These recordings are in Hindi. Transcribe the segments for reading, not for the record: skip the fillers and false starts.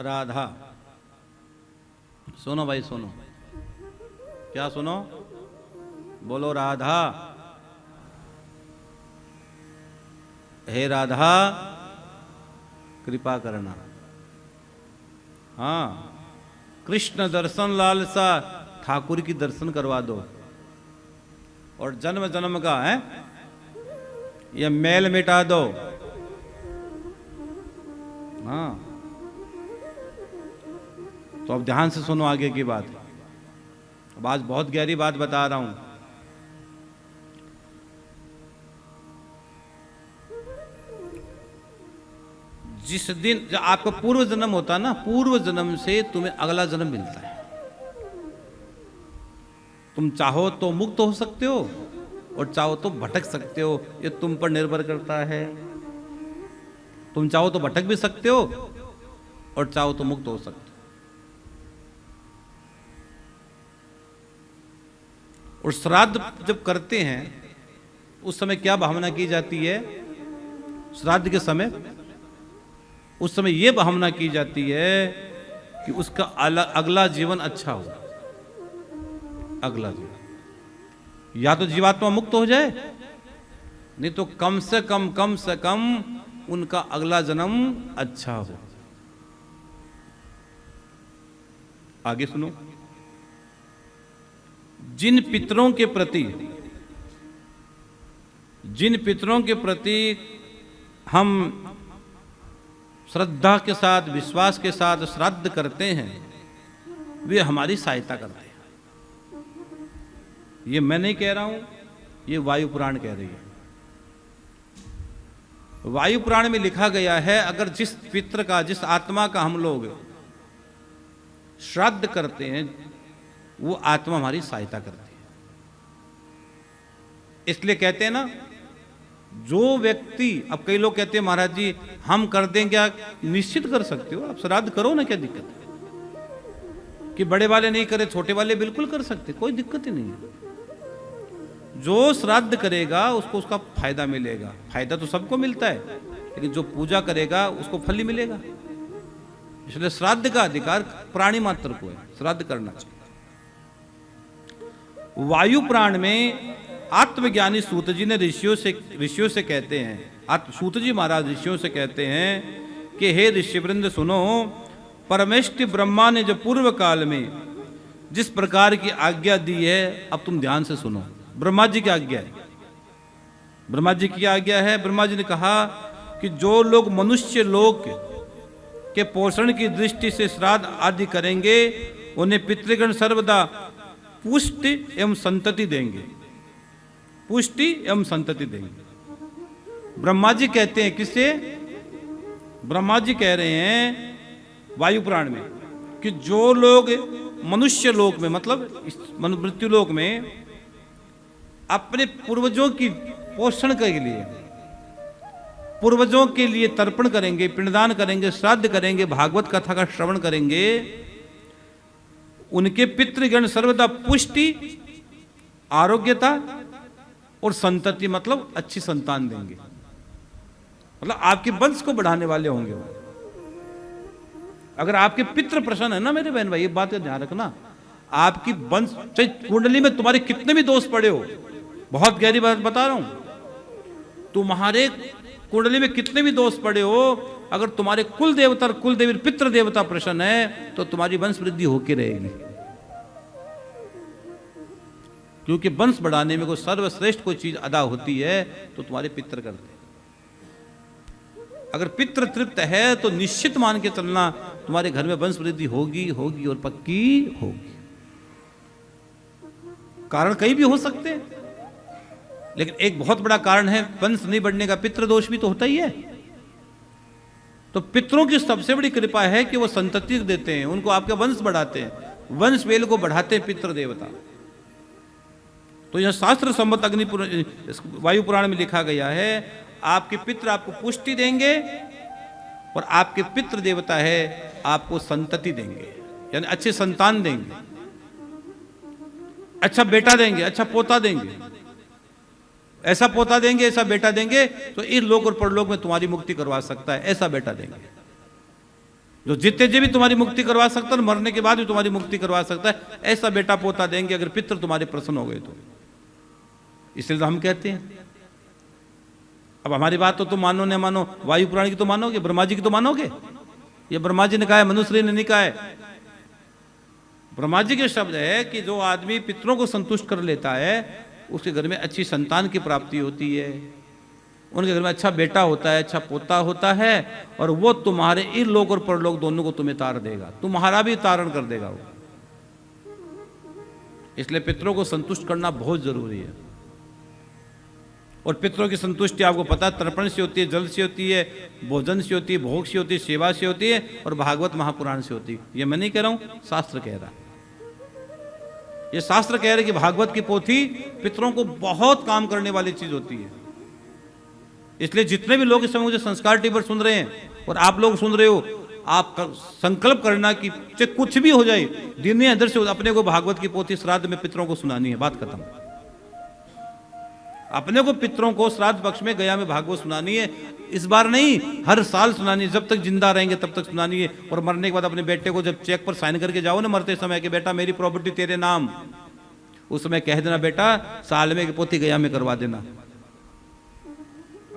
राधा। सुनो भाई सुनो, क्या सुनो? बोलो राधा। हे राधा कृपा करना। हाँ, कृष्ण दर्शन लालसा, ठाकुर की दर्शन करवा दो। और जन्म जन्म का है ये मैल मिटा दो। हाँ, तो अब ध्यान से सुनो आगे की बात। अब आज बहुत गहरी बात बता रहा हूं। जिस दिन जब आपका पूर्व जन्म होता ना, पूर्व जन्म से तुम्हें अगला जन्म मिलता है। तुम चाहो तो मुक्त हो सकते हो और चाहो तो भटक सकते हो, ये तुम पर निर्भर करता है। तुम चाहो तो भटक भी सकते हो और चाहो तो मुक्त हो सकते हो। और श्राद्ध जब करते हैं उस समय क्या भावना की जाती है? श्राद्ध के समय उस समय यह भावना की जाती है कि उसका अगला जीवन अच्छा हो। अगला जीवन या तो जीवात्मा मुक्त हो जाए, नहीं तो कम से कम उनका अगला जन्म अच्छा हो। आगे सुनो। जिन पितरों के प्रति हम श्रद्धा के साथ, विश्वास के साथ श्राद्ध करते हैं, वे हमारी सहायता करते हैं। ये मैं नहीं कह रहा हूं, ये वायु पुराण कह रही है। वायु पुराण में लिखा गया है, अगर जिस पितृ का, जिस आत्मा का हम लोग श्राद्ध करते हैं, वो आत्मा हमारी सहायता करती है। इसलिए कहते हैं ना, जो व्यक्ति, अब कई लोग कहते हैं महाराज जी हम कर दें क्या? निश्चित कर सकते हो, आप श्राद्ध करो ना, क्या दिक्कत है? कि बड़े वाले नहीं करे, छोटे वाले बिल्कुल कर सकते, कोई दिक्कत ही नहीं है। जो श्राद्ध करेगा उसको उसका फायदा मिलेगा। फायदा तो सबको मिलता है, लेकिन जो पूजा करेगा उसको फल ही मिलेगा। इसलिए श्राद्ध का अधिकार प्राणी मात्र को है, श्राद्ध करना चाहिए। वायु पुराण में आत्मज्ञानी सूत जी ने ऋषियों से कहते हैं, सूत जी महाराज ऋषियों से कहते हैं कि हे ऋषिवृंद सुनो, परमेष्टि ब्रह्मा ने जो पूर्व काल में जिस प्रकार की आज्ञा दी है, अब तुम ध्यान से सुनो। ब्रह्मा जी की आज्ञा है, ब्रह्मा जी की आज्ञा है। ब्रह्मा जी ने कहा कि जो लोग मनुष्य लोक के पोषण की दृष्टि से श्राद्ध आदि करेंगे, उन्हें पितृगण सर्वदा पुष्टि एवं संतति देंगे। पुष्टि एवं संतति देंगे। ब्रह्मा जी कहते हैं, किसे? ब्रह्मा जी कह रहे हैं वायु पुराण में कि जो लोग मनुष्य लोक में, मतलब मृत्यु लोक में अपने पूर्वजों की पोषण के लिए, पूर्वजों के लिए तर्पण करेंगे, पिंडदान करेंगे, श्राद्ध करेंगे, भागवत कथा का श्रवण करेंगे, उनके पितृगण सर्वदा पुष्टि, आरोग्यता और संतति, मतलब अच्छी संतान देंगे। मतलब आपके वंश को बढ़ाने वाले होंगे वो। अगर आपके पितृ प्रसन्न है ना मेरे बहन भाई, ये बात का ध्यान रखना। आपकी वंश, चाहे कुंडली में तुम्हारे कितने भी दोष पड़े हो, बहुत गहरी बात बता रहा हूं, तुम्हारे कुंडली में कितने भी दोष पड़े हो, अगर तुम्हारे कुल देवता, कुल देवी, पितृ देवता प्रसन्न है, तो तुम्हारी वंश वृद्धि होकर रहेगी। क्योंकि वंश बढ़ाने में कोई सर्वश्रेष्ठ कोई चीज अदा होती है तो तुम्हारे पितृ करते हैं। अगर पितृ तृप्त है तो निश्चित मान के चलना, तुम्हारे घर में वंश वृद्धि होगी होगी और पक्की होगी। कारण कई भी हो सकते हैं, लेकिन एक बहुत बड़ा कारण है वंश नहीं बढ़ने का, पितृ दोष भी तो होता ही है। तो पितरों की सबसे बड़ी कृपा है कि वो संतति देते हैं, उनको आपका वंश बढ़ाते हैं, वंश वेल को बढ़ाते हैं पितृ देवता। तो यह शास्त्र सम्मत वायु पुराण में लिखा गया है, आपके पितृ आपको पुष्टि देंगे और आपके पितृ देवता है आपको संतति देंगे, यानी अच्छे संतान देंगे, अच्छा बेटा देंगे, अच्छा पोता देंगे, ऐसा पोता देंगे, ऐसा बेटा देंगे तो इस लोक और परलोक में तुम्हारी मुक्ति करवा सकता है, ऐसा बेटा देंगे। जो जीते जी भी तुम्हारी मुक्ति करवा सकता है और मरने के बाद भी तुम्हारी मुक्ति करवा सकता है, ऐसा बेटा पोता देंगे अगर पितृ तुम्हारे प्रसन्न हो गए तो। इसलिए तो हम कहते हैं, अब हमारी बात तो तुम मानो न मानो, वायु पुराण की तो मानोगे, ब्रह्मा जी की तो मानोगे। ये ब्रह्मा जी ने कहा है, मनुष्य ने नहीं कहा है। ब्रह्मा जी के शब्द है कि जो आदमी पितरों को संतुष्ट कर लेता है उसके घर में अच्छी संतान की प्राप्ति होती है, उनके घर में अच्छा बेटा होता है, अच्छा पोता होता है, और वो तुम्हारे इहलोक और परलोक दोनों को तुम्हें तार देगा, तुम्हारा भी तारण कर देगा वो। इसलिए पितरों को संतुष्ट करना बहुत जरूरी है। और पितरों की संतुष्टि आपको पता है तर्पण से होती है, जल से होती है, भोजन से होती है, भोग से होती है, सेवा से होती है, और भागवत महापुराण से होती है। ये मैं नहीं कह रहा हूं, शास्त्र कह रहा है। ये शास्त्र कह रहे कि भागवत की पोथी पितरों को बहुत काम करने वाली चीज होती है। इसलिए जितने भी लोग इस समय मुझे संस्कार टीवी पर सुन रहे हैं और आप लोग सुन रहे हो, आप संकल्प करना कि चाहे कुछ भी हो जाए, दिन या इधर से अपने को भागवत की पोथी श्राद्ध में पितरों को सुनानी है, बात खत्म। अपने को पितरों को श्राद्ध पक्ष में गया में भागवत सुनानी है। इस बार नहीं, हर साल सुनानी है, जब तक जिंदा रहेंगे तब तक सुनानी है। और मरने के बाद अपने बेटे को जब चेक पर साइन करके जाओ ना मरते समय कि बेटा मेरी प्रॉपर्टी तेरे नाम, उस समय कह देना बेटा साल में की पोथी गया में करवा देना।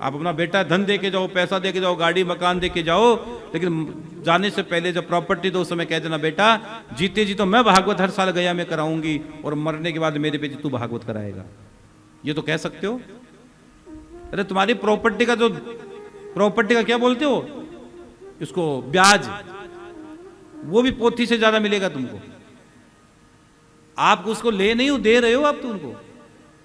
आप अपना बेटा धन दे के जाओ, पैसा दे के जाओ, गाड़ी मकान दे के जाओ, लेकिन जाने से पहले जब प्रॉपर्टी दो उस समय कह देना बेटा जीते जी तो मैं भागवत हर साल गया में कराऊंगी और मरने के बाद मेरे पे तू भागवत कराएगा। ये तो कह सकते हो। अरे तुम्हारी प्रॉपर्टी का जो प्रॉपर्टी का क्या बोलते हो इसको, ब्याज, वो भी पोथी से ज्यादा मिलेगा तुमको। आप उसको ले नहीं हो, दे रहे हो आप तुमको।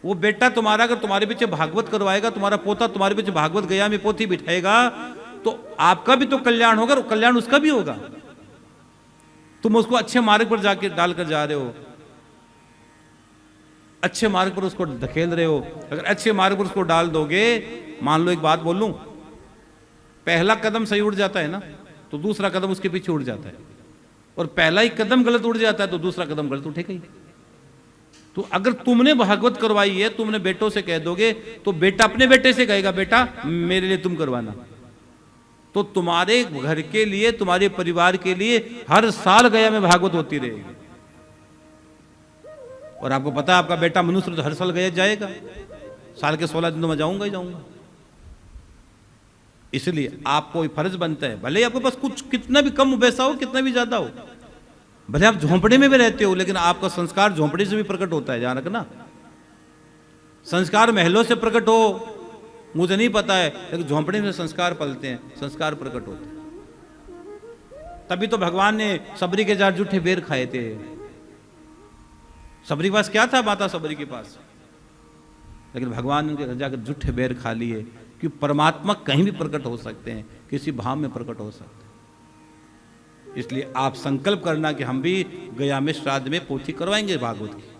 वो बेटा तुम्हारा अगर तुम्हारे पीछे भागवत करवाएगा, तुम्हारा पोता तुम्हारे पीछे भागवत गया में पोथी बिठाएगा, तो आपका भी तो कल्याण होगा और कल्याण उसका भी होगा। तुम उसको अच्छे मार्ग पर जाके डालकर जा रहे हो, अच्छे मार्ग पर उसको धकेल रहे हो। अगर अच्छे मार्ग पर उसको डाल दोगे, मान लो एक बात बोलूं, पहला कदम सही उड़ जाता है ना तो दूसरा कदम उसके पीछे उड़ जाता है, और पहला ही कदम गलत उड़ जाता है तो दूसरा कदम गलत उठेगा ही। तो अगर तुमने भागवत करवाई है, तुमने बेटों से कह दोगे, तो बेटा अपने बेटे से कहेगा बेटा मेरे लिए तुम करवाना। तो तुम्हारे घर के लिए, तुम्हारे परिवार के लिए हर साल गया में भागवत होती रहेगी। और आपको पता है आपका बेटा मनुष्य तो हर साल गया जाएगा, साल के 16 दिनों में जाऊंगा ही जाऊंगा। इसलिए आपको फर्ज बनता है, भले ही आपके पास कुछ कितना भी कम पैसा हो, कितना भी ज्यादा हो, भले आप झोंपड़े में भी रहते हो, लेकिन आपका संस्कार झोंपड़ी से भी प्रकट होता है, ध्यान रखना। संस्कार महलों से प्रकट हो मुझे नहीं पता है, लेकिन झोंपड़े में संस्कार पलते हैं, संस्कार प्रकट होते हैं। तभी तो भगवान ने सबरी के 4 जूठे बेर खाए थे। सबरी के पास क्या था? माता सबरी के पास, लेकिन भगवान ने उनके घर जाकर जूठे बेर खा लिए। कि परमात्मा कहीं भी प्रकट हो सकते हैं, किसी भाव में प्रकट हो सकते हैं। इसलिए आप संकल्प करना कि हम भी गया में श्राद्ध में पोथी करवाएंगे भागवत की।